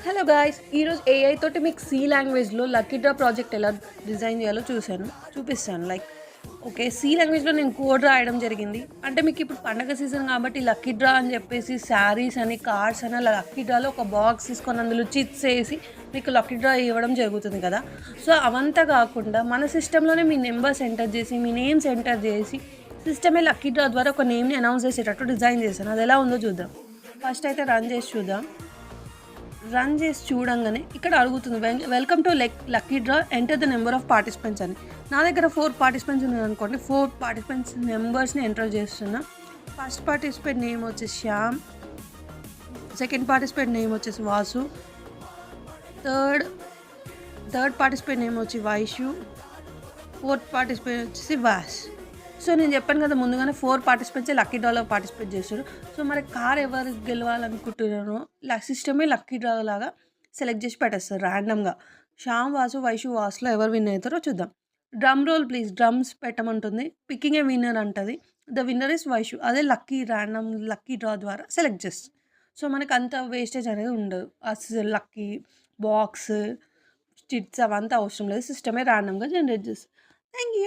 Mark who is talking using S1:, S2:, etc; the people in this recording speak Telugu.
S1: Hello guys! ఈరోజు ఏఐ తోటి మీకు సి లాంగ్వేజ్‌లో లక్కీ డ్రా ప్రాజెక్ట్ ఎలా డిజైన్ చేయాలో చూపిస్తాను. ఓకే. సి లాంగ్వేజ్‌లో నేను కోడ్ రాయడం జరిగింది. అంటే మీకిప్పుడు పండగ సీజన్ కాబట్టి లక్కీ డ్రా అని చెప్పేసి శారీస్ అని, కార్డ్స్ అని అలా లక్కీ డ్రాలో ఒక బాక్స్ తీసుకొని అందులో చిట్స్ ఏసి మీకు లక్కీ డ్రా ఇవ్వడం జరుగుతుంది కదా! సో, అవంతా కాకుండా మన సిస్టమ్‌లోనే మీ నంబర్స్ ఎంటర్ చేసి, మీ నేమ్స్ ఎంటర్ చేసి, సిస్టమే లక్కీ డ్రా ద్వారా ఒక నేమ్‌ని అనౌన్స్ చేసేటట్టు డిజైన్ చేశాను. అదెలా ఉందో చూద్దాం. ఫస్ట్ అయితే రన్ చేసి చూద్దాం. రన్ చేసి చూడంగానే ఇక్కడ అడుగుతుంది welcome to lucky draw enter the number of participants అని. నా దగ్గర 4 పార్టిసిపెంట్స్ ఉన్నారనుకోండి. 4 పార్టిసిపెంట్స్ నెంబర్స్‌ని ఎంటర్ చేస్తున్నా. ఫస్ట్ పార్టిసిపెంట్ నేమ్ వచ్చేసి శ్యామ్. సెకండ్ పార్టిసిపెంట్ నేమ్ వచ్చేసి Vasu. Third third participant name వచ్చి వైషు. ఫోర్త్ పార్టిసిపెంట్ వచ్చేసి వాస్. సో, నేను చెప్పాను కదా ముందుగానే 4 పార్టిసిపెంట్సే లక్కీ డ్రాలో పార్టిసిపేట్ చేస్తారు. సో, మరి కార్ ఎవరు గెలవాలనుకుంటున్నారో సిస్టమే లక్కీ డ్రా లాగా సెలెక్ట్ చేసి పెట్టేస్తారు ర్యాండమ్‌గా. శ్యామ్, వాసు, వైషు, వాస్‌లో ఎవరు విన్ అయితారో చూద్దాం. డ్రమ్ రోల్ ప్లీజ్ డ్రమ్స్ పెట్టమంటుంది. పికింగ్ ఏ విన్నర్ అంటది. The winner is Vaishu. అదే లక్కీ డ్రా ద్వారా సెలెక్ట్ చేస్తుంది. సో, మనకు అంత వేస్టేజ్ అనేది ఉండదు. లక్కీ బాక్స్, చిట్స్ అవంతా అవసరం లేదు. సిస్టమే ర్యాండమ్‌గా జనరేట్ చేస్తుంది. Thank you.